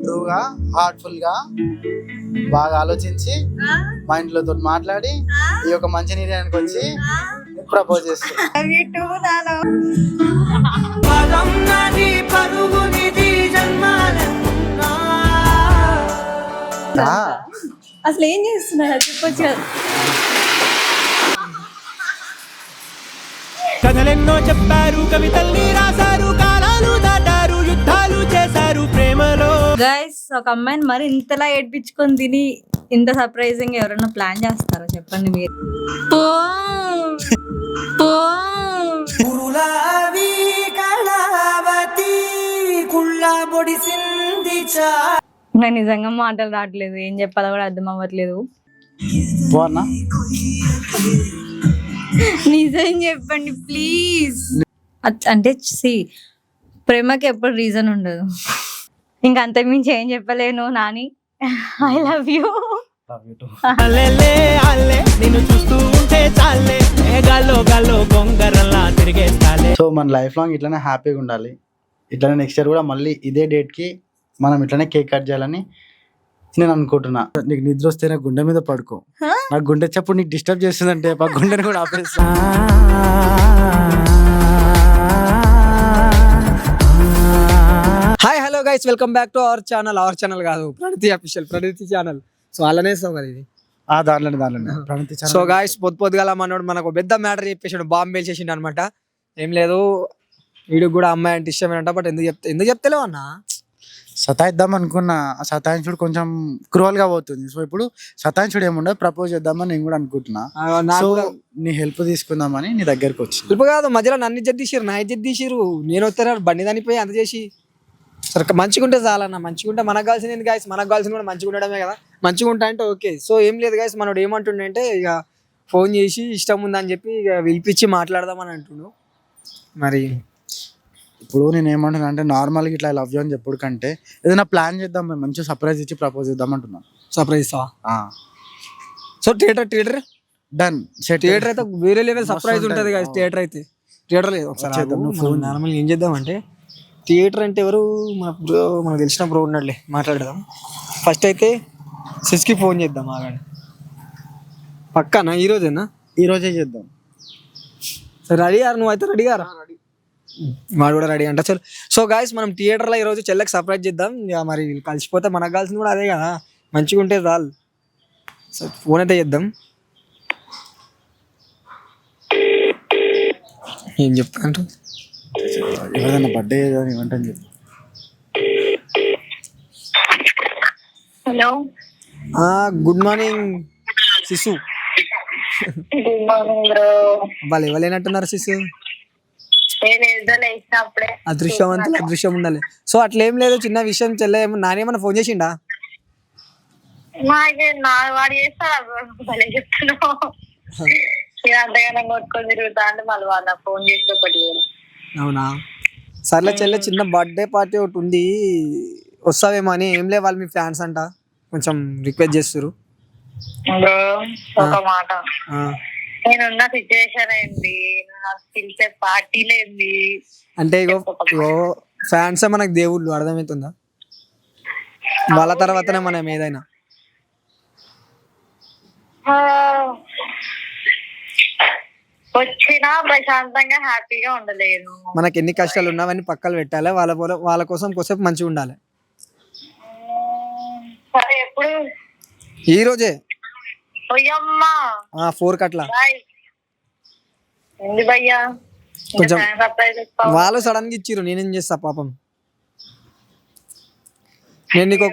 ట్రూగా heartful గా బాగా ఆలోచించి మైండ్ లో తోటి మాట్లాడి ఈ యొక్క మంచి నిర్ణయానికి వచ్చి ప్రపోజ్ చేస్తున్నా. అసలు ఏం చేస్తున్నారు చెప్పొచ్చు కదా. కథలెన్నో చెప్పారు, కవితల్ని రాశారు, కాలాలు దాటారు, యుద్ధాలు చేశారు ప్రేమలో. గైస్, ఒక అమ్మాయిని మరి ఇంతలా ఏడ్పించుకొని తిని ఇంత సర్ప్రైజింగ్ ఎవరైనా ప్లాన్ చేస్తారా చెప్పండి మీరు. నాకు నిజంగా మాటలు రావట్లేదు, ఏం చెప్పాలో కూడా అర్థం అవ్వట్లేదు. బాగున్నా నిజం చెప్పండి ప్లీజ్. అంటే ప్రేమకి ఎప్పుడు రీజన్ ఉండదు, ఇంకా అంతకుమించి ఏం చెప్పలేను. Nani, I love you. నిన్ను చూస్తూ ఉంటే చాలే, గాల్లో గాల్లో బొంగరల్లా తిరిగేస్తాలే. సో మన లైఫ్ లాంగ్ ఇట్లానే హ్యాపీగా ఉండాలి. ఇట్లానే నెక్స్ట్ ఇయర్ కూడా మళ్ళీ ఇదే డేట్ కి మనం ఇట్లానే కేక్ కట్ చేయాలని నేను అనుకుంటున్నా. నీకు నిద్ర వస్తే నా గుండె మీద పడుకో. నాకు గుండె చప్పుడు నీకు డిస్టర్బ్ చేస్తుందంటే ఆ గుండెని కూడా ఆపేస్తా. Hi hello guys, welcome back to our channel కాదు, Pranathi official, Pranathi channel. So అలానే ఇస్తాం కదా ఇది. దాంట్లోనే సో గాయస్, పొద్దుగాల మనోడు మనకు పెద్ద మ్యాటర్ చెప్పేసాడు, బాంబు పేల్చేసిండు అనమాట. ఏం లేదు, వీడికి కూడా అమ్మాయి అంటే ఇష్టమేనంట. బట్ ఎందుకు చెప్తలేవు అన్న? సతాయిద్దాం అనుకున్నా, ఆ సతాయించుడు కొంచెం క్రూవల్ గా పోతుంది. సో ఇప్పుడు సతాయించుడు ఏముండదు, ప్రపోజ్ చేద్దామని నేను కూడా అనుకుంటున్నా. సో నీ హెల్ప్ తీసుకుందామని నీ దగ్గరకు వచ్చి. హెల్ప్ కాదు, మధ్యలో నన్ను ఇజ్జత్ తీసిరు, నా ఇజ్జత్ తీసిరు. నేను వస్తారా బండి దానిపోయి అంత చేసి సరే మంచిగా ఉంటే చాలన్న. మంచిగా ఉంటే మనకు కావాల్సింది గాయస్, మనకు కావాల్సింది కూడా మంచిగా ఉండడమే కదా. మంచిగా ఉంటా అంటే ఓకే. సో ఏం లేదు గాయస్, మనోడు ఏమంటుండే అంటే ఇక ఫోన్ చేసి ఇష్టం ఉందని చెప్పి ఇక పిలిపించి మాట్లాడదామని అంటుండు. మరి ఇప్పుడు నేను ఏమంటున్నా అంటే నార్మల్గా ఇట్లా లవ్ యూ అని చెప్పుడు కంటే ఏదైనా ప్లాన్ చేద్దాం, మేము మంచిగా సర్ప్రైజ్ ఇచ్చి ప్రపోజ్ చేద్దాం అంటున్నాను. సర్ప్రైజ్ ఇస్తావా? So theatre done. థియేటర్ అయితే వేరే లెవెల్ సర్ప్రైజ్ ఉంటుంది కదా. థియేటర్ అయితే థియేటర్ లేదు. ఒకసారి నార్మల్ ఏం చేద్దామంటే, థియేటర్ అంటే ఎవరు మన బ్రో, మనకు తెలిసిన బ్రో ఉన్నాడులే, మాట్లాడదాం. ఫస్ట్ అయితే సిస్కి ఫోన్ చేద్దాం. ఆగాడు పక్కానా? ఈరోజేనా? ఈరోజే చేద్దాం. సరే రెడీ గారు, నువ్వు అయితే రెడీ గారా? వాడు కూడా రెడీ అంట. చలో. సో గాయస్, మనం థియేటర్లో ఈరోజు చెల్లెకి సర్ప్రైజ్ చేద్దాం. ఇక మరి కలిసిపోతే మనకు కావాల్సింది కూడా అదే కదా, మంచిగా ఉంటే చాలు. సో ఫోన్ అయితే చేద్దాం. ఏం చెప్తాంట? ఎవరైనా బర్త్డే ఏమంటని చెప్పి. హలో, గుడ్ మార్నింగ్ శిశు. Good morning bro. వాళ్ళు ఎవరైనట్టున్నారు శిశు? అదృశ్యం ఉండాలి. సో అట్లేం లేదు, చిన్న విషయం. చెల్లె నానేమన్నా ఫోన్ చేసిండా? వాడు చేస్తాడు, చెప్తున్నావు అంతగానే కొట్టుకొని తిరుగుతా అంటే మళ్ళీ వాళ్ళ ఫోన్ చేసి ఒకటి. అవునా? సర్లే చెల్లె, చిన్న బర్త్డే పార్టీ ఒకటి ఉంది, వస్తావేమో అని. ఏం లే, వాళ్ళు మీ ఫ్యాన్స్ అంట, కొంచెం రిక్వెస్ట్ చేస్తారు. ఒక మాట, నేనున్న సిచ్యువేషన్ ఏంది, నాకు పిలిచే పార్టీలు ఏంది అంటే ఇగో ఫ్యాన్స్ మనకు దేవుళ్ళు, అర్థమవుతుందా? వాళ్ళ తర్వాతనే మనం ఏదైనా. వచ్చినా ప్రశాంతంగా హ్యాపీగా ఉండలేదు. మనకి ఎన్ని కష్టాలు ఉన్నా అవన్నీ పక్కన పెట్టాలి, వాళ్ళ కోసం కొద్దిసేపు మంచిగా ఉండాలి. సరే, ఎప్పుడు? ఈ రోజే 4 అట్లా. కొంచెం వాళ్ళు సడన్ గా ఇచ్చిర్రు, నేనేం చేస్తా పాపం. నేను నీకు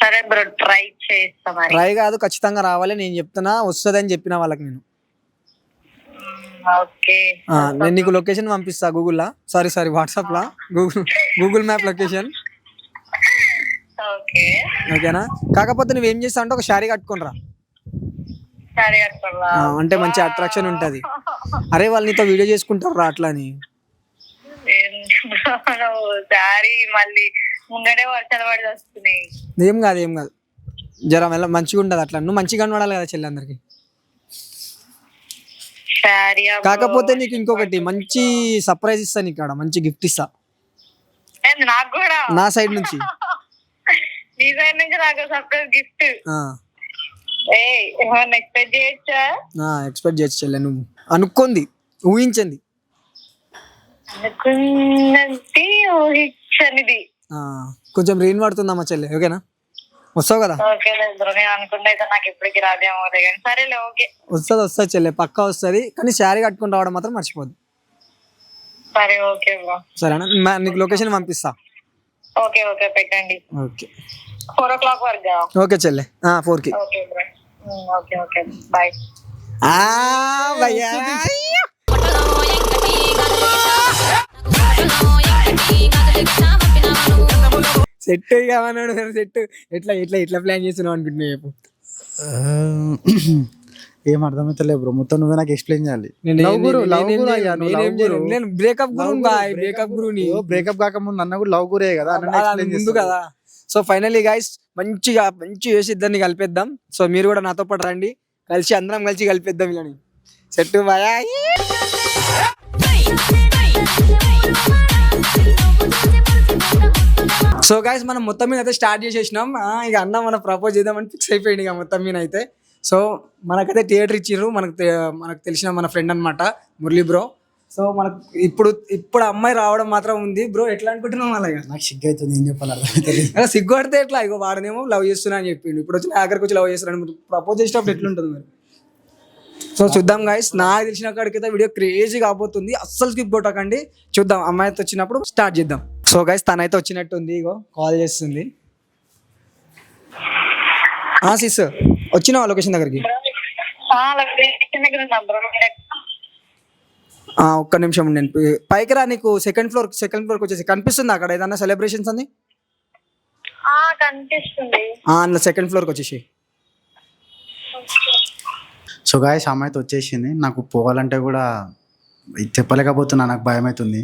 సరే బ్రో, ట్రై చేస్తా. ట్రై కాదు, ఖచ్చితంగా రావాలి. నేను చెప్తున్నా, వస్తుందని చెప్పిన వాళ్ళకి నేను. నేను నీకు లొకేషన్ పంపిస్తా గూగుల్ లా, సారీ వాట్సాప్ లా, గూగుల్ మ్యాప్ లొకేషన్. ఓకేనా? కాకపోతే నువ్వేం చేస్తావు అంటే ఒక శారీ కట్టుకునిరా, అంటే మంచి అట్రాక్షన్ ఉంటది. అరే వాళ్ళు నీతో వీడియో చేసుకుంటారు రా అట్లా అని. ఏం కాదు, జర మంచిగా ఉండదు అట్లా. నువ్వు మంచిగా కనబడాలి కదా చెల్లి అందరికి. శారీ కాకపోతే నీకు ఇంకొకటి మంచి సర్ప్రైజ్ ఇస్తా నీకు ఆడ మంచి గిఫ్ట్ ఇస్తా నాకు కూడా నా సైడ్ నుంచి. నీ సైడ్ నుంచి నాకు సర్ప్రైజ్ గిఫ్ట్. ఏమన్నా ఎక్స్పెక్ట్ చేయొచ్చా? ఎక్స్పెక్ట్ చేయొచ్చు చెల్లె, నువ్వు అనుకుంది ఊహించింది అనుకున్నది ఊహించనిది. కొంచెం రెయిన్ పడుతుందమ్మా చెల్లె, ఓకేనా? వస్తావు కదా? ఓకే బ్రో, నేను అనుకుంటే అయితే నాకు ఇప్పటికి రాదేమో కానీ సరేలే ఓకే. వస్తుంది చెల్లె, పక్కా వస్తుంది. కానీ శారీ కట్టుకుని రావడం మాత్రం మర్చిపోద్దు. సరే ఓకే బ్రో. సరేనా, నీకు లొకేషన్ పంపిస్తా. ఓకే ఓకే పెట్టండి. ఓకే 4 o'clock వరకు. ఓకే చెల్లె, 4కి. Okay bro. Okay okay bye. భయ్యా సెట్ కావన్నాడు సెట్. ఎట్లా ఎట్లా ఎట్లా ప్లాన్ చేస్తున్నావు అనుకుంటున్నావు చెప్పు. ఏం అర్థమైతలే బ్రో, మొత్తం నువ్వే నాకు ఎక్స్ప్లెయిన్ చేయాలి. నేను బ్రేకప్ గురు బ్రేకప్ గురుని. బ్రేకప్ కాకముందు అన్న కూడా లవ్ గురే కదా, ముందు కదా. సో ఫైనల్లీ గైస్ మంచి చేసి ఇద్దరిని కలిపేద్దాం. సో మీరు కూడా నాతో పాటు రండి, కలిసి అందరం కలిసి కలిపేద్దాం ఇలా. సెట్ బాయా. సో గైస్ మనం మొత్తం మీద అయితే స్టార్ట్ చేసేసినాం. ఇక అన్న మనం ప్రపోజ్ చేద్దామని ఫిక్స్ అయిపోయింది ఇక మొత్తం మీద అయితే. సో మనకైతే థియేటర్ ఇచ్చిర్రు, మనకు తెలిసిన మన ఫ్రెండ్ అనమాట మురళి బ్రో. సో మనకు ఇప్పుడు అమ్మాయి రావడం మాత్రం ఉంది బ్రో. ఎట్లా అనుకుంటున్నాం అలాగా? నాకు సిగ్గు అవుతుంది, ఏం చెప్పాలి అర్థమైతే. సిగ్గు పడితే ఎట్లా? ఇగో వాడనేమో లవ్ చేస్తున్నా అని చెప్పిండు, ఇప్పుడు వచ్చి ఆఖరికి వచ్చి లవ్ చేస్తున్నాను. ప్రపోజ్ చేసేటప్పుడు ఎట్లుంటుంది మరి? సో చూద్దాం గైస్, నాకు తెలిసిన కాడికైతే వీడియో క్రేజీ కాబోతుంది, అస్సలు స్కిప్ కొట్టకండి. చూద్దాం అమ్మాయితో వచ్చినప్పుడు స్టార్ట్ చేద్దాం. సో గైస్ తనైతే వచ్చినట్టుంది, ఇగో కాల్ చేస్తుంది. సిస్ వచ్చినావా లొకేషన్ దగ్గరికి? ఒక్క నిమిషం నేను పైకి రా. నీకు సెకండ్ ఫ్లోర్కి వచ్చేసి కనిపిస్తుంది అక్కడ ఏదన్నా సెలబ్రేషన్స్ అని? కనిపిస్తుంది. అందులో సెకండ్ ఫ్లోర్కి వచ్చేసి. సో గాయస్ అమ్మాయితో వచ్చేసింది. నాకు పోవాలంటే కూడా చెప్పలేకపోతున్నా, నాకు భయం అవుతుంది.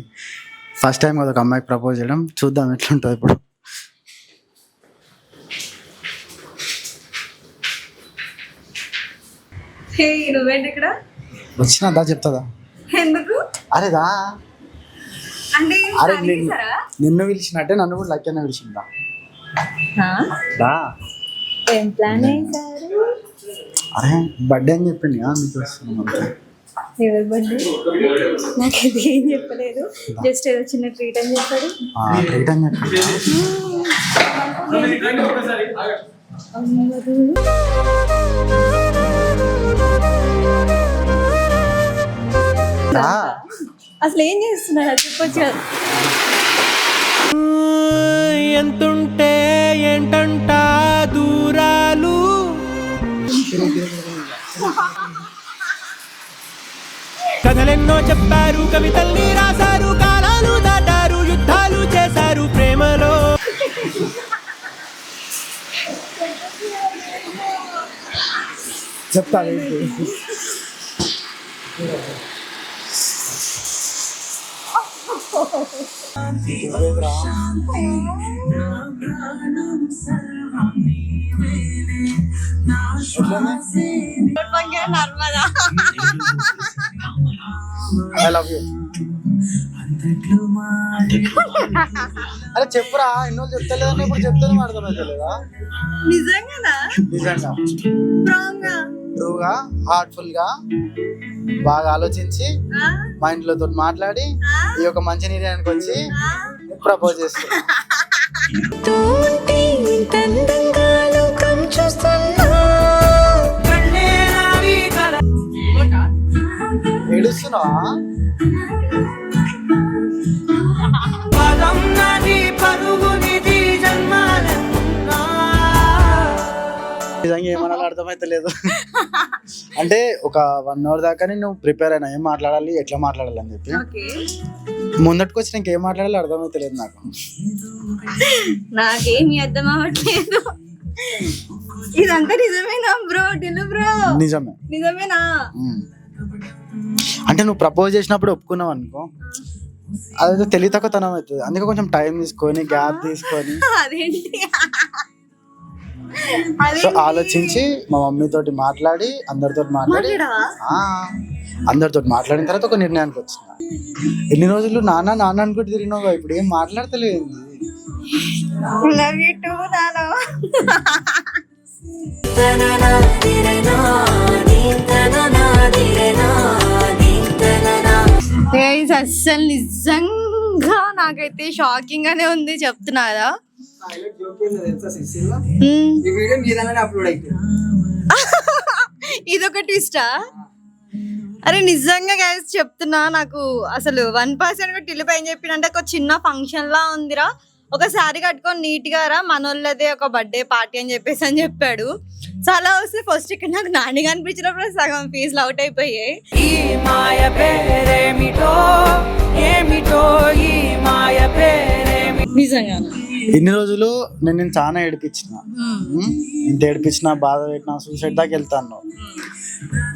ఫస్ట్ టైం కదా ఒక అమ్మాయికి ప్రపోజ్ చేయడం, చూద్దాం ఎట్లుంటుంది ఇప్పుడు. నువ్వేంటి ఇక్కడ? వచ్చినా దా చెప్తాదా? ఎందుకు? అరే దా, అంటే అరే నిన్ను పిలిచినట్టే నన్ను కూడా లక్కన పిలిచిందా? దా ఏం ప్లాన్ చేశారు? అరే బర్త్డే అని చెప్పింది మీకు వస్తున్నాం అంతే. ఎవరి బర్త్డే? నాకు అది ఏం చెప్పలేదు, జస్ట్ ఏదో చిన్న ట్రీట్ అని చెప్పాడు. ట్రీట్ అని చెప్పి అసలు ఏం చేస్తున్నారు అది చెప్పొచ్చు కదా. ఎంతుంటే ఏంటంట దూరాలు, కథలెన్నో చెప్పారు, కవితల్ని రాశారు, కాలాలు దాటారు, యుద్ధాలు చేశారు ప్రేమలో. చెప్తా. I love you. అరే చెప్పురా, ఎన్నో చెప్తలేదని ఇప్పుడు చెప్తాను అర్థమైతలేదా? నిజంగానా? నిజంగా ట్రూగా హార్ట్ఫుల్ గా బాగా ఆలోచించి మా ఇంట్లో మాట్లాడి ఈ యొక్క మంచి నిర్ణయానికి వచ్చి ప్రపోజ్ చేస్తున్నా. ఏడుస్తున్నావా? నిజంగా ఏమన్నా అర్థమైతే లేదు. అంటే ఒక 1 hour దాకా నేను ప్రిపేర్ అయినా ఏం మాట్లాడాలి, ఎట్లా మాట్లాడాలి అని చెప్పి. ముందటికి వచ్చి ఇంకేం మాట్లాడాలి అర్థమైతే లేదు నాకు. నాకేమి అర్థం అవ్వట్లేదు. ఇదంతా నిజమేనా బ్రో? బ్రో నిజమేనా? అంటే నువ్వు ప్రపోజ్ చేసినప్పుడు ఒప్పుకున్నావు అనుకో, అదే తెలివి తక్కువ తనం అవుతుంది. అందుకే కొంచెం టైం తీసుకొని గ్యాప్ తీసుకొని సో ఆలోచించి మా మమ్మీ తోటి మాట్లాడి అందరితో మాట్లాడి అందరితో మాట్లాడిన తర్వాత ఒక నిర్ణయానికి వచ్చిన. ఎన్ని రోజులు నాన్న నాన్న అనుకుంటే తిరిగినావు, ఇప్పుడు ఏం మాట్లాడతలేదు. లవ్ యూ టూ నానా. గైస్ అస్సలు నిజంగా నాకైతే షాకింగ్ గానే ఉంది చెప్తున్నారా. ఇదొక ట్విస్టా? అరే నిజంగా గైస్ చెప్తున్నా, నాకు అసలు 1% కూడా టిల్లిపై ఏం చెప్పినంటే ఒక చిన్న ఫంక్షన్ లా ఉందిరా, ఒక శారీ కట్టుకొని నీట్ గా రా, మనోళ్ళదే ఒక బర్త్డే పార్టీ అని చెప్పేసి అని చెప్పాడు. సో అలా వస్తే ఫస్ట్ ఇక్కడ నాకు నాని కనిపించినప్పుడు సగం ఫీజులు అవుట్ అయిపోయాయి. ఈ మాయ పేరేమిటో ఏమిటో ఈ మాయ పేరేమి. నిజంగా ఇన్ని రోజులు నేను చాలా ఏడిపించిన, ఇంత ఏడిపించిన, బాధ పెట్టినా, సూసైడ్ దాకా వెళ్తాను.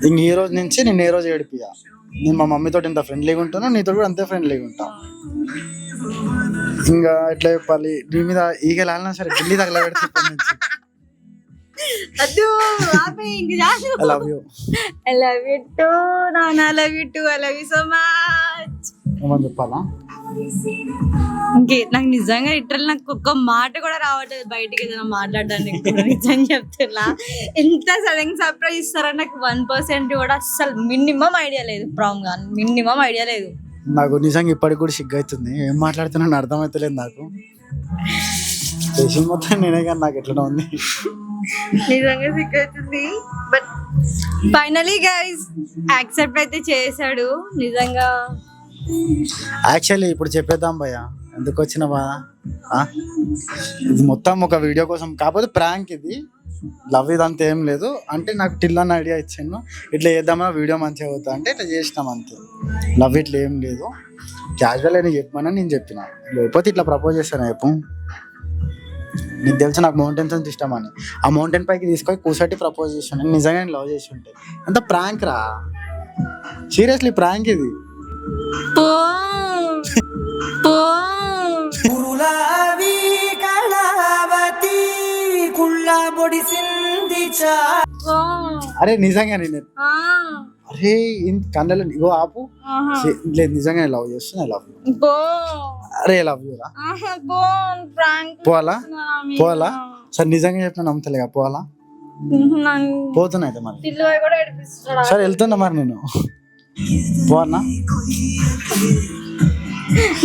ఇంక ఈ రోజు నుంచి నేను ఏ రోజు ఏడిపియా. నేను మా మమ్మీతో ఇంత ఫ్రెండ్లీగా ఉంటాను, నీతో కూడా అంతే ఫ్రెండ్లీగా ఉంటాను. ఇంకా ఎట్లా చెప్పాలి, నీ మీద ఈగలాలన్నా సరే ఢిల్లీ తగల పెడితే I love you. I love you too, Nana. I love you too. I love you so much. ఏమని చెప్పాలా? నాకు నిజంగా లిటరల్ నాకు ఒక్క మాట కూడా రావట్లేదు బయటికి ఏదైనా మాట్లాడడానికి. నిజం చెప్తున్నా, ఎంత సడన్ సర్ప్రైజ్ ఇస్తారని నాకు 1% కూడా అస్సలు మినిమం ఐడియా లేదు. ప్రామ్ గా మినిమం ఐడియా లేదు. నాకు నిజంగా ఇప్పటికి కూడా సిగ్గు అవుతుంది, ఏం మాట్లాడుతున్నాను అర్థమవుతలేదు నాకు. దేశం మొత్తం నేనే కానీ నాకు ఎట్లా ఉంది, నిజంగా సిగ్గు అవుతుంది. బట్ ఫైనలీ గైస్ యాక్సెప్ట్ అయితే చేశాడు నిజంగా. యాక్చువల్లీ ఇప్పుడు చెప్పేద్దాం భయ్య, ఎందుకు వచ్చిన బాధ. ఇది మొత్తం ఒక వీడియో కోసం, కాకపోతే ప్రాంక్ ఇది, లవ్ ఇదంతా ఏం లేదు. అంటే నాకు టిల్లన్న ఐడియా ఇచ్చాను, ఇట్లా చేద్దామన్నా వీడియో మంచిగా అవుతా అంటే ఇట్లా చేసినాం అంతే. లవ్ ఇట్లా ఏం లేదు, క్యాజువల్ అయినా చెప్పమని నేను చెప్పిన. లేకపోతే ఇట్లా ప్రపోజ్ చేస్తాను చెప్పు, నీకు తెలుసు నాకు మౌంటైన్స్ అంత ఇష్టం అని. ఆ మౌంటైన్ పైకి తీసుకొని కూర్చోటి ప్రపోజ్ చేసాను. నేను నిజంగా నేను లవ్ చేసి ఉంటే అంత ప్రాంక్ రా, సీరియస్లీ ప్రాంక్ ఇది. అరే నిజంగా నేను అరే కళ్ళలో ఇగో ఆపు, లేదు నిజంగా లవ్ చేస్తున్నా, లవ్ యూ. అరే లవ్ యూ రా, పోవాలా పోవాలా సరే నిజంగా చెప్పిన నమ్ముతలేగా, పోవాలా పోతున్నా అయితే మరి. సరే వెళ్తున్నా మరి, నేను పోవన్నా.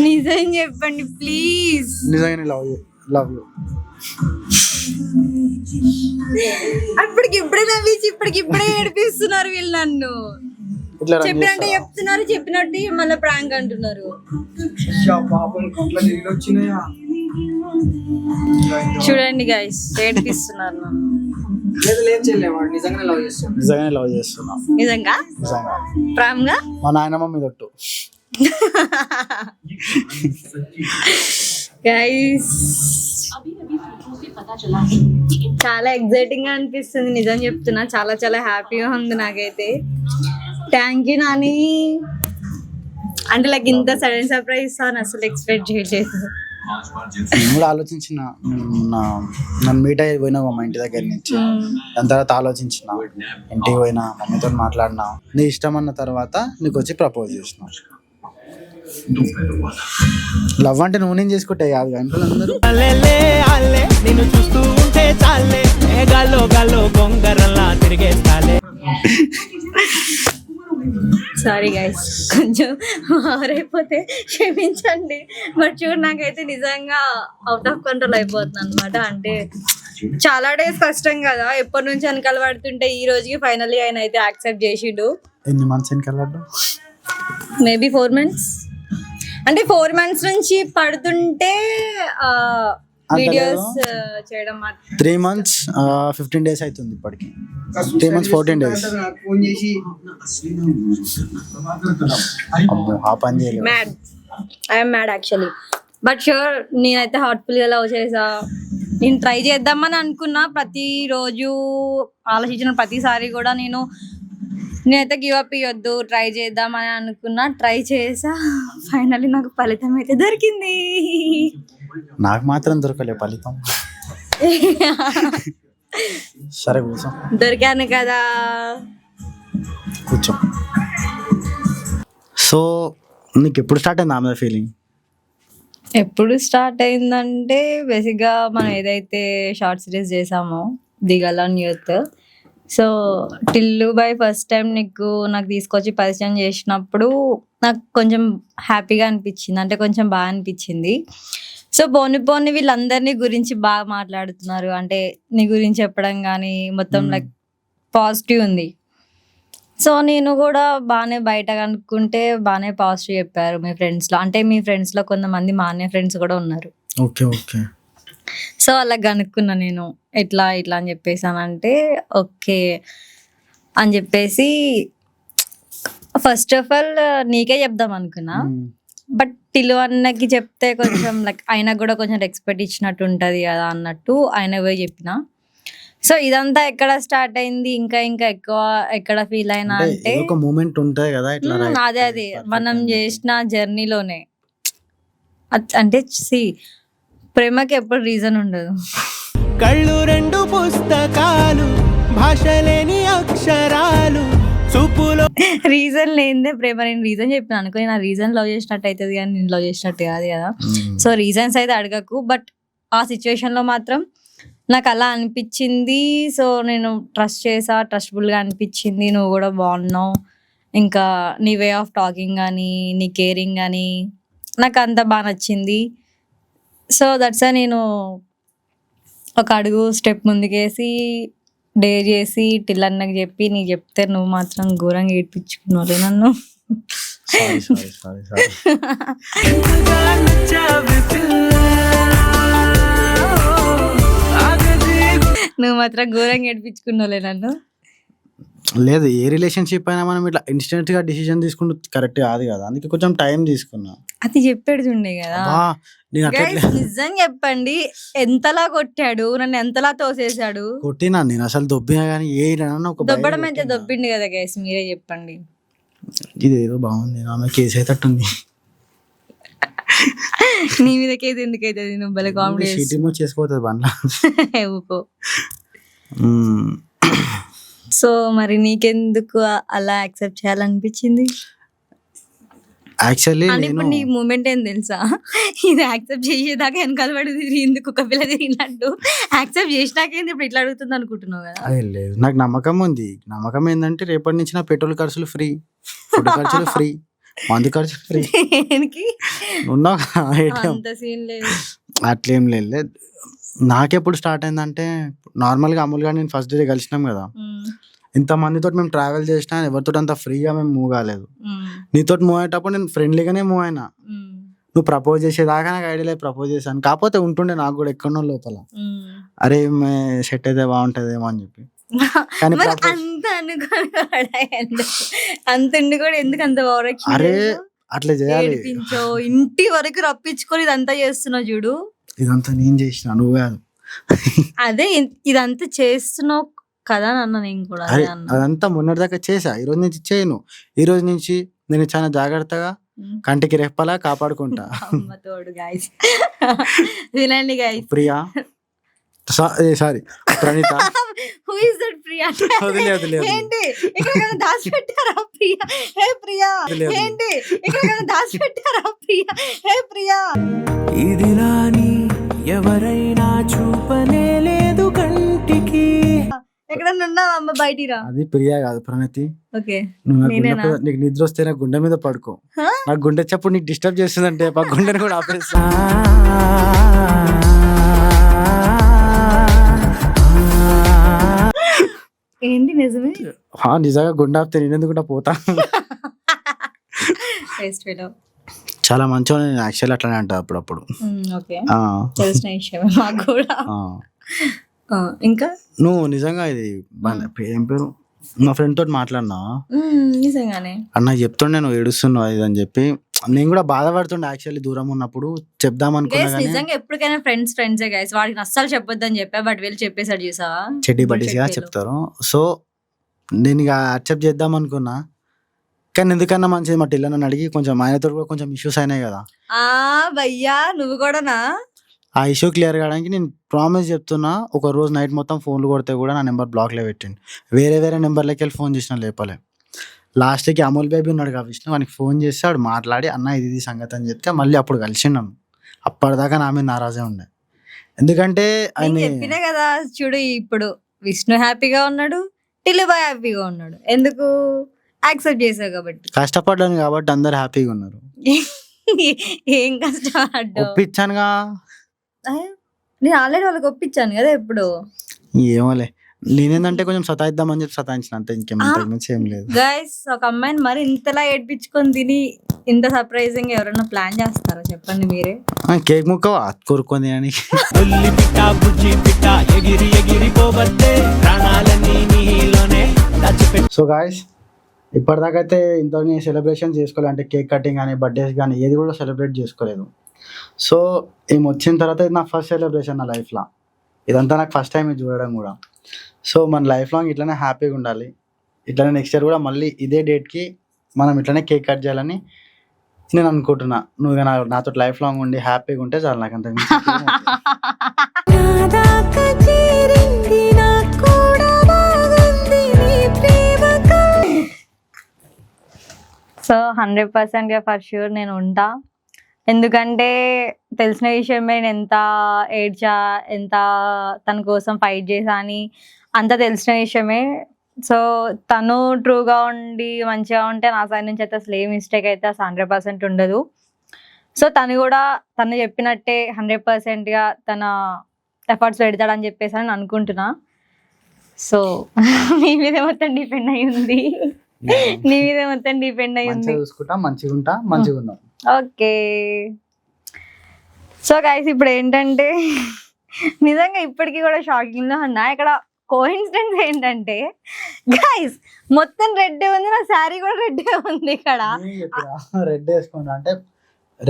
నిజం చెప్పండి ప్లీజ్. నిజంగా లవ్ యూ, లవ్ యూ. అప్పటికి ఇప్పుడే నవ్వించి ఇప్పటికి ఇప్పుడే ఏడిపిస్తున్నారు వీళ్ళు నన్ను. చెప్పినట్టే చెప్తున్నారు, చెప్పినట్టు మళ్ళీ ప్రాంక్ అంటున్నారు. చూడండి గైస్ ఏడిపిస్తున్నారు నన్ను. నిజంగానే లవ్ చేస్తున్నా, నిజంగా నిజంగా ప్రాంక్ గా. మా నాయనమ్మ మీద ఒట్టు. గైస్ చాలా ఎక్సైటింగ్ గా అనిపిస్తుంది, నిజం చెప్తున్నా. చాలా చాలా హ్యాపీగా ఉంది నాకైతే. Thank you Nani. అంటే లైక్ ఇంత సడన్ సర్ప్రైజ్ ఇస్తాను అసలు ఎక్స్పెక్ట్ చేయలేదు. నేను కూడా ఆలోచించిన, నన్ను మీట్ అయ్యి పోయినా మా ఇంటి దగ్గర నుంచి. దాని తర్వాత ఆలోచించిన, ఇంటికి పోయినా, మమ్మీతో మాట్లాడినా, నీ ఇష్టం అన్న తర్వాత నీకు వచ్చి ప్రపోజ్ చేసిన. లవ్ అంటే నువ్వు నేను చేసుకుంటే కాదు గంటలు అందరూ. నిన్ను చూస్తూ ఉంటే చాలే, గాల్లో గాల్లో గొంగరల్లా తిరిగేస్తాలే. సారీ గైస్, కొంచెం అయిపోతే క్షమించండి. బట్ చూడు నాకైతే నిజంగా అవుట్ ఆఫ్ కంట్రోల్ అయిపోతుంది అనమాట. అంటే చాలా డేస్ కష్టం కదా, ఎప్పటి నుంచి వెనకాల పడుతుంటే ఈ రోజుకి ఫైనల్లీ ఆయన అయితే యాక్సెప్ట్ చేసిండు. ఎన్ని మంత్స్ వెనకాల? Maybe 4 months. అంటే 4 months నుంచి పడుతుంటే వీడియోస్ చేయడం 3 months 15 days అవుతుంది ఇప్పటికి. 3 months 14 days. ఫోన్ చేసి ఆ పని చేయలేదు. Mad, I'm mad actually. But sure నేనైతే హార్ట్ఫుల్ గా లవ్ చేసా. నేను ట్రై చేద్దామని అనుకున్నా, ప్రతిరోజు ఆలోచించిన ప్రతిసారి కూడా నేనైతే గివ్ అప్ ఇవ్వద్దు, ట్రై చేద్దామని అనుకున్నా, ట్రై చేసా. ఫైనల్లీ నాకు ఫలితం అయితే దొరికింది. నాకు మాత్రం దొరకలే ఫలితం. సరే కూర్చో. దొరికాను కదా, కూర్చో. సో నీకు ఎప్పుడు స్టార్ట్ అయింది ఆమె ఫీలింగ్? ఎప్పుడు స్టార్ట్ అయిందంటే బేసిక్గా మనం ఏదైతే షార్ట్ సిరీస్ చేసామో దిగలన్ youth, so Tillu by first time నాకు తీసుకొచ్చి పరిచయం చేసినప్పుడు నాకు కొంచెం హ్యాపీగా అనిపించింది, అంటే కొంచెం బాగా అనిపించింది. సో పోని వీళ్ళందరినీ గురించి బాగా మాట్లాడుతున్నారు, అంటే నీ గురించి చెప్పడం కానీ మొత్తం లైక్ పాజిటివ్ ఉంది. సో నేను కూడా బాగానే బయట కనుక్కుంటే బాగానే పాజిటివ్ చెప్పారు మీ ఫ్రెండ్స్లో, అంటే మీ ఫ్రెండ్స్లో కొంతమంది మా అన్నయ్య ఫ్రెండ్స్ కూడా ఉన్నారు. Okay okay. సో అలా కనుక్కున్నా నేను ఇట్లా అని చెప్పేసానంటే ఓకే అని చెప్పేసి ఫస్ట్ ఆఫ్ ఆల్ నీకే చెప్దాం అనుకున్నా, బట్ టిల్లు అన్నకి చెప్తే కొంచెం లైక్ ఆయనకు కూడా కొంచెం రెస్పెక్ట్ ఇచ్చినట్టు ఉంటుంది కదా అన్నట్టు ఆయన పోయి చెప్పిన. సో ఇదంతా ఎక్కడ స్టార్ట్ అయింది, ఇంకా ఎక్కువ ఎక్కడ ఫీల్ అయినా అంటే ఒక మూమెంట్ ఉంటుంది కదా ఇట్లా అదే మనం చేసిన జర్నీలోనే. అంటే ప్రేమకి ఎప్పుడు రీజన్ ఉండదు. కళ్ళు రెండు పుస్తకాలు, భాష లేని అక్షరాలు, చూపులో రీజన్ లేనిదే ప్రేమ. నేను రీజన్ చెప్పిన అనుకో, నేను ఆ రీజన్ లవ్ చేసినట్టు అవుతుంది కానీ నేను లవ్ చేసినట్టు కాదు కదా. సో రీజన్స్ అయితే అడగకు, బట్ ఆ సిచ్యువేషన్ లో మాత్రం నాకు అలా అనిపించింది. సో నేను ట్రస్ట్ చేసా, ట్రస్టబుల్గా అనిపించింది. నువ్వు కూడా బాగున్నావు, ఇంకా నీ వే ఆఫ్ టాకింగ్ కానీ నీ కేరింగ్ కానీ నాకు అంత బాగా నచ్చింది. సో దట్స్ నేను ఒక అడుగు స్టెప్ ముందుకేసి డేర్ చేసి టిల్లన్నకి చెప్పి నీకు చెప్తే నువ్వు మాత్రం ఘోరంగా ఏడ్పించుకున్నావు నన్ను. నువ్వు మాత్రం ఘోరంగా ఏడ్పించుకున్నావులే నన్ను. లేదు, ఏ రిలేషన్షిప్ అయినా మనం ఇట్లా ఇన్స్టెంట్ గా డిసిజన్ తీసుకుంటూ కరెక్ట్ కాదు కదా, అందుకే కొంచెం టైం తీసుకున్నా. అది చెప్పేడుతుండే కదా. Guys, నిజం చెప్పండి, ఎంతలా కొట్టాడు నన్ను, ఎంతలా తోసేసాడు. కొట్టినా నేను అసలు దొబ్బినా కానీ ఏ దొబ్బడం అయితే దొబ్బిండి కదా గైస్, మీరే చెప్పండి. ఇది ఏదో బాగుంది, ఆమె కేసు అయితే నీ మీద కేసు ఎందుకు అవుతుంది, నువ్వు భలే కామెడీ చేసుకోతుంది బండ్లా. ఊకో. సో మరి నీకెందుకు అలా యాక్సెప్ట్ చేయాలనిపించింది? యాక్చువల్లీ అంటే ఇప్పుడు నీ మూమెంట్ ఏం తెలుసా, ఇది యాక్సెప్ట్ చేసేదాకా వెనకాల పడి తిరిగి ఎందుకు ఒక పిల్ల తిరిగినట్టు యాక్సెప్ట్ చేసినాకేంది ఇప్పుడు ఇట్లా అడుగుతుంది అనుకుంటున్నావు కదా. లేదు, నాకు నమ్మకం ఉంది. నమ్మకం ఏంటంటే రేపటి నుంచి నా పెట్రోల్ ఖర్చులు ఫ్రీ, ఫుడ్ ఖర్చులు ఫ్రీ, మందు ఖర్చులు ఫ్రీ. అంత సీన్ లేదు, అట్లేం లేదు. నాకెప్పుడు స్టార్ట్ అయిందంటే నార్మల్గా అమూల్గా నేను ఫస్ట్ డే కలిసినాం కదా, ఇంతమందితో మేము ట్రావెల్ చేసినా ఎవరితో అంత ఫ్రీగా మేము మూవ్ కాలేదు. నీతో మూవ్ అయ్యేటప్పుడు నేను ఫ్రెండ్లీగానే మూవ్ అయినా. నువ్వు ప్రపోజ్ చేసేదాకా నాకు ఐడియా లేదు ప్రపోజ్ చేశాను, కాకపోతే ఉంటుండే నాకు కూడా ఎక్కడో లోపల, అరే సెట్ అయితే బాగుంటదేమో అని చెప్పి. కానీ అంత అంత కూడా ఎందుకు అంత అరే అట్లా చేయాలి, ఇంటి వరకు రప్పించుకొని ఇదంతా చేస్తున్నావు చూడు. ఇదంతా నేను చేసిన, నువ్వు కాదు. అదే ఇదంతా చేస్తున్నావు కదా అన్న, నేను కూడా అదంతా మొన్నటి దాకా చేసా, ఈ రోజు నుంచి చేయను. ఈ రోజు నుంచి నేను చాలా జాగ్రత్తగా కంటికి రెప్పలా కాపాడుకుంటా. వినండి guys, Priya sorry Praneetha. Who is that Priya? ఏంటి ఇక్కడ దాచిపెట్టారా ప్రియా? హే ప్రియా, ఏంటి ఇక్కడ దాచిపెట్టారా ప్రియా? హే ప్రియా, ఇది రాని ఎవరైనా చూపనే లేదు కంటికి. ఎక్కడన్నా ఉన్నావా అమ్మ, బయటికి రా. అది ప్రియా కాదు, ప్రణతి. ఓకే, నీకు నిద్ర వస్తే నా గుండె మీద పడుకో. నాకు గుండె చప్పుడు నీకు డిస్టర్బ్ చేస్తుందంటే ఆ గుండెని కూడా ఆపేస్తా. ఏంటి నిజమే? నిజంగా గుండె ఆపితే నేను కూడా పోతా. చాలా మంచిగా నేను యాక్చువల్లీ అట్లానే అంటా అప్పుడప్పుడు. తెలిసిన విషయమే మాకు కూడా. ఇంకా నువ్వు నిజంగా ఇది ఏం పేరు మా ఫ్రెండ్ తోటి మాట్లాడినా నిజంగానే అన్న చెప్తుండే నువ్వు ఏడుస్తున్నావు ఇది అని చెప్పి. నేను కూడా బాధపడుతుండే యాక్చువల్లీ దూరం ఉన్నప్పుడు చెప్దాం అనుకున్నా. నిజంగా ఎప్పటికైనా ఫ్రెండ్సే గైస్, వాడికి అస్సలు చెప్పొద్దని చెప్పా, బట్ వీళ్ళు చెప్పేసాడు చూసావా, చెడ్డి బడ్డీస్గా చెప్తారు. సో నేను ఇక యాక్సెప్ట్ చేద్దాం అనుకున్నా, కానీ ఎందుకన్నా మంచిది మా టిల్లనని అడిగి కొంచెం ఆయనతో కూడా కొంచెం ఇష్యూస్ అయినాయి కదా. భయ్యా నువ్వు కూడానా? ఆ ఇష్యూ క్లియర్ కావడానికి నేను ప్రామిస్ చెప్తున్నా, ఒక రోజు నైట్ మొత్తం ఫోన్లు కొడితే కూడా నా నెంబర్ బ్లాక్లో పెట్టిండు. వేరే నెంబర్లకి వెళ్ళి ఫోన్ చేసిన లేపలే. లాస్ట్కి అమూల్ బేబీ ఉన్నాడు కదా విష్ణు, వానికి ఫోన్ చేసి వాడు మాట్లాడి అన్న ఇది సంగతి అని చెప్తే మళ్ళీ అప్పుడు కలిసిండు. అప్పటిదాకా నా మీద నారాజే ఉండే. ఎందుకంటే నేను ఆయన చెప్పినా కదా చూడు, ఇప్పుడు విష్ణు హ్యాపీగా ఉన్నాడు, టిల్లుబాయ్ హ్యాపీగా ఉన్నాడు. ఎందుకు? యాక్సెప్ట్ చేసావు కాబట్టి. కష్టపడ్డాను కాబట్టి అందరు హ్యాపీగా ఉన్నారు. ఏం కష్టపడ్డావు? ఒప్పించానుగా. నేను ఆల్రెడీ వాళ్ళకి ఒప్పించాను కదా ఎప్పుడు. ఏమోలే, నేనేందంటే కొంచెం సతాయిద్దామని చెప్పి సతాయించిన అంతే, ఇంకేమించి ఏం లేదు. గైస్, ఒక అమ్మాయిని మరి ఇంతలా ఏడ్పించుకొని తిని ఇంత సర్ప్రైజింగ్ ఎవరైనా ప్లాన్ చేస్తారా చెప్పండి మీరే? కేక్ ముక్క కోరుకుంది అని. ఉల్లి పిట్ట బుజ్జి పిట్ట ఎగిరి ఎగిరి పోవద్దే ప్రాణాలన్నీ నీలోనే దాచిపెట్టు. సో గాయస్, ఇప్పటిదాకా అయితే ఇంత సెలబ్రేషన్ చేసుకోలేదు. అంటే కేక్ కటింగ్ కానీ బర్త్డేస్ కానీ ఏది కూడా సెలబ్రేట్ చేసుకోలేదు. సో ఏమి వచ్చిన తర్వాత ఇది నా ఫస్ట్ సెలబ్రేషన్ నా లైఫ్లో. ఇదంతా నాకు ఫస్ట్ టైం ఇది చూడడం కూడా. సో మన లైఫ్ లాంగ్ ఇట్లనే హ్యాపీగా ఉండాలి. ఇట్లనే నెక్స్ట్ ఇయర్ కూడా మళ్ళీ ఇదే డేట్కి మనం ఇట్లనే కేక్ కట్ చేయాలని నేను అనుకుంటున్నా. నువ్వు నాతో లైఫ్ లాంగ్ ఉండి హ్యాపీగా ఉంటే చాలు నాకు అంతకు మించి. సో 100% ఫర్ ష్యూర్ నేను ఉంటా. ఎందుకంటే తెలిసిన విషయమే, నేను ఎంత ఏడ్చా, ఎంత తన కోసం ఫైట్ చేసా అని అంతా తెలిసిన విషయమే. సో తను ట్రూగా ఉండి మంచిగా ఉంటే నా సైడ్ నుంచి అయితే అసలు ఏ మిస్టేక్ అయితే అసలు 100% ఉండదు. సో తను చెప్పినట్టే 100%గా తన ఎఫర్ట్స్ పెడతాడని చెప్పేసి అని అనుకుంటున్నా. సో మీ మీద మొత్తం డిపెండ్ అయి ఉంది. నీ మీద మొత్తం డిపెండ్ అయి ఉంది. చూసుకుంటా, మంచిగా ఉంటా, మంచిగా ఉందాం. ఓకే. సో గైస్, ఇప్పుడు ఏంటంటే నిజంగా ఇప్పటికీ కూడా షాకింగ్ లో ఉన్నా. ఇక్కడ కోఇన్సిడెన్స్ ఏంటంటే గైస్ మొత్తం రెడ్ ఉంది, నా శారీ కూడా రెడ్ ఉంది. ఇక్కడ రెడ్ వేసుకుంటా అంటే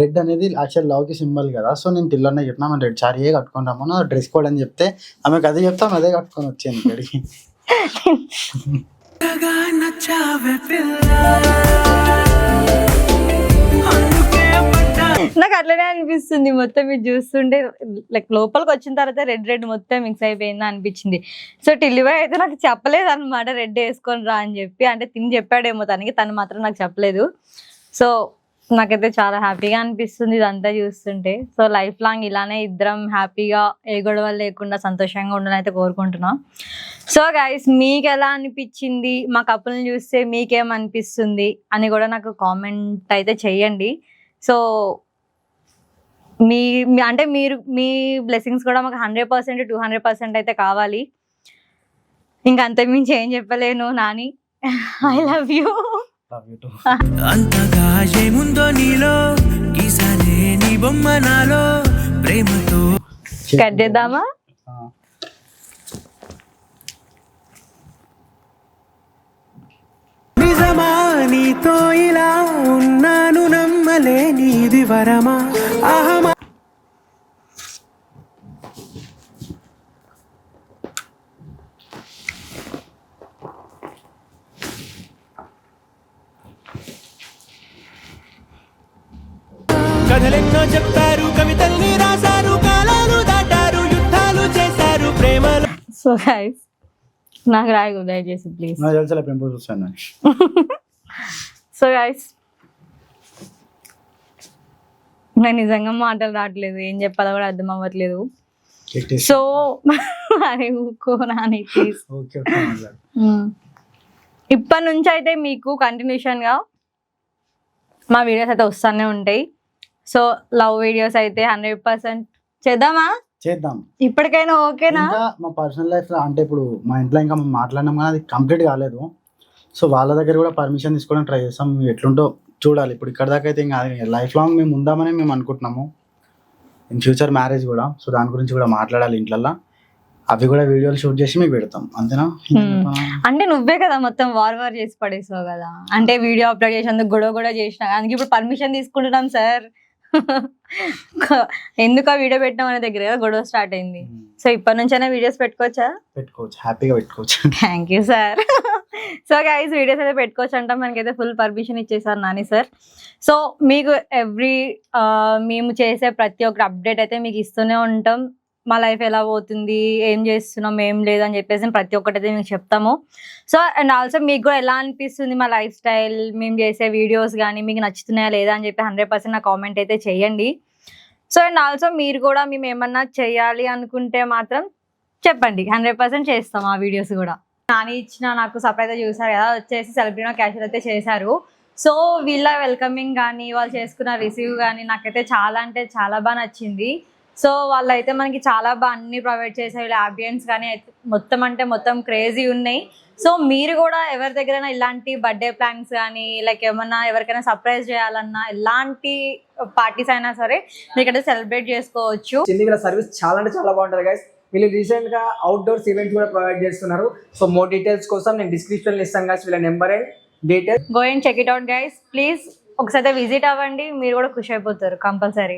రెడ్ అనేది యాక్చువల్ లవ్ కి సింబల్ కదా. సో నేను టిల్లోనే చెప్పినా మనం రెడ్ శారీ కట్టుకుంటాము, డ్రెస్ కోడ్ అని చెప్తే ఆమెకు అదే చెప్తాను, అదే కట్టుకొని వచ్చాను ఇక్కడికి. నాకు అట్లనే అనిపిస్తుంది మొత్తం ఇది చూస్తుంటే. లైక్ లోపలికి వచ్చిన తర్వాత రెడ్ మొత్తం మిక్స్ అయిపోయిందా అనిపించింది. సో టిల్లిబాయ్ అయితే నాకు చెప్పలేదు అనమాట రెడ్ వేసుకొని రా అని చెప్పి. అంటే తిని చెప్పాడేమో తను మాత్రం నాకు చెప్పలేదు. సో నాకైతే చాలా హ్యాపీగా అనిపిస్తుంది ఇదంతా చూస్తుంటే. సో లైఫ్ లాంగ్ ఇలానే ఇద్దరం హ్యాపీగా ఏ గొడవలు లేకుండా సంతోషంగా ఉండాలని అయితే కోరుకుంటున్నా. సో గైస్, మీకు ఎలా అనిపించింది, మా కపుల్ని చూస్తే మీకేమనిపిస్తుంది అని కూడా నాకు కామెంట్ అయితే చెయ్యండి. సో అంటే మీ బ్లెస్సింగ్స్ కూడా మాకు 100% 200% అయితే కావాలి. ఇంకా అంతకుమించి ఏం చెప్పలేను నాని. I love you. అంతగా ఏముందో నీలో, ఈసారి నీ బొమ్మ నాలో ప్రేమతో. కట్ చేద్దామా? నిజమా నీతో ఇలా ఉన్నాను, నమ్మలేనిది వరమా అహమా. కథలెన్నో చెప్పారు, కవితల్ని రాశారు, కాలాలు దాటారు, యుద్ధాలు చేశారు ప్రేమలో. సో గైస్, నాకు రాయకు దయచేసి ప్లీజ్. నాకు తెలుసులే పెంపు చూస్తాను. సో గైస్, నాకు నిజంగా మాటలు రావట్లేదు, ఏం చెప్పాలో కూడా అర్థం అవ్వట్లేదు. సో అరే ఊకో నాని ప్లీజ్. ఇప్పటి నుంచి అయితే మీకు కంటిన్యూషన్గా మా వీడియోస్ అయితే వస్తూనే ఉంటాయి. సో లవ్ వీడియోస్ అయితే 100% చేద్దామా? చేద్దాం. ఇప్పటికైనా ఓకేనా? మా పర్సనల్ లైఫ్ లో అంటే ఇప్పుడు మా ఇంట్లో ఇంకా మేము మాట్లాడినాం కానీ అది కంప్లీట్ కాలేదు. సో వాళ్ళ దగ్గర కూడా పర్మిషన్ తీసుకోవడం ట్రై చేస్తాం. ఎట్లుంటో చూడాలి. ఇప్పుడు ఇక్కడ దాకా అయితే ఇంకా లైఫ్ లాంగ్ మేము ఉందామని మేము అనుకుంటున్నాము. ఇన్ ఫ్యూచర్ మ్యారేజ్ కూడా. సో దాని గురించి కూడా మాట్లాడాలి ఇంట్లో. అవి కూడా వీడియోలు షూట్ చేసి మీకు పెడతాం, అంతేనా? అంటే నువ్వే కదా మొత్తం వార్ చేసి పడేసావు కదా. అంటే వీడియో అప్లోడ్ చేసేందుకు గొడవ చేసిన, అందుకే ఇప్పుడు పర్మిషన్ తీసుకుంటున్నాం సార్. ఎందుకు ఆ వీడియో పెట్టినాం అనే దగ్గర గొడవ స్టార్ట్ అయింది. సో ఇప్పటి నుంచైనా వీడియోస్ పెట్టుకోవచ్చా? పెట్టుకోవచ్చు, హ్యాపీగా పెట్టుకోవచ్చు. Thank you sir. So guys, videos అయితే పెట్టుకోవచ్చు అంటాం. మనకైతే ఫుల్ పర్మిషన్ ఇచ్చేసారు నాని సార్. సో మీకు మేము చేసే ప్రతి ఒక్క అప్డేట్ అయితే మీకు ఇస్తూనే ఉంటాం. మా లైఫ్ ఎలా పోతుంది, ఏం చేస్తున్నాం, ఏం లేదని చెప్పేసి ప్రతి ఒక్కటైతే మీకు చెప్తాము. సో అండ్ ఆల్సో మీకు కూడా ఎలా అనిపిస్తుంది మా లైఫ్ స్టైల్, మేము చేసే వీడియోస్ కానీ మీకు నచ్చుతున్నాయా లేదా అని చెప్పి 100% నా కామెంట్ అయితే చేయండి. సో అండ్ ఆల్సో మీరు కూడా మేము ఏమన్నా చేయాలి అనుకుంటే మాత్రం చెప్పండి, 100% చేస్తాం ఆ వీడియోస్ కూడా. నాని ఇచ్చిన నాకు సర్ప్రైజ్ చూసారు కదా, వచ్చేసి సెలబ్రిటీ క్యాషువల్ అయితే చేశారు. సో వీళ్ళ వెల్కమింగ్ కానీ వాళ్ళు చేసుకున్న రిసీవ్ కానీ నాకైతే చాలా అంటే చాలా బాగా నచ్చింది. సో వాళ్ళైతే మనకి చాలా బాగా అన్ని ప్రొవైడ్ చేశారు. వీళ్ళ అంబియన్స్ కానీ అయితే మొత్తం అంటే మొత్తం క్రేజీ ఉన్నాయి. సో మీరు కూడా ఎవరి దగ్గరైనా ఇలాంటి బర్త్డే ప్లాన్స్ కానీ లైక్ ఏమన్నా ఎవరికైనా సర్ప్రైజ్ చేయాలన్నా ఎలాంటి పార్టీస్ అయినా సరే మీకైతే సెలబ్రేట్ చేసుకోవచ్చు. వీళ్ళ సర్వీస్ చాలా అంటే చాలా బాగుంటుంది గైస్. వీళ్ళు రీసెంట్ గా అవుట్డోర్స్ ఈవెంట్స్ కూడా ప్రొవైడ్ చేస్తున్నారు. సో మోర్ డీటెయిల్స్ కోసం నేను డిస్క్రిప్షన్ లో ఇస్తాను గైస్ వీళ్ళ number and details. Go and check it out guys, please ఒకసారి విజిట్ అవ్వండి, మీరు కూడా ఖుషి అయిపోతారు కంపల్సరీ.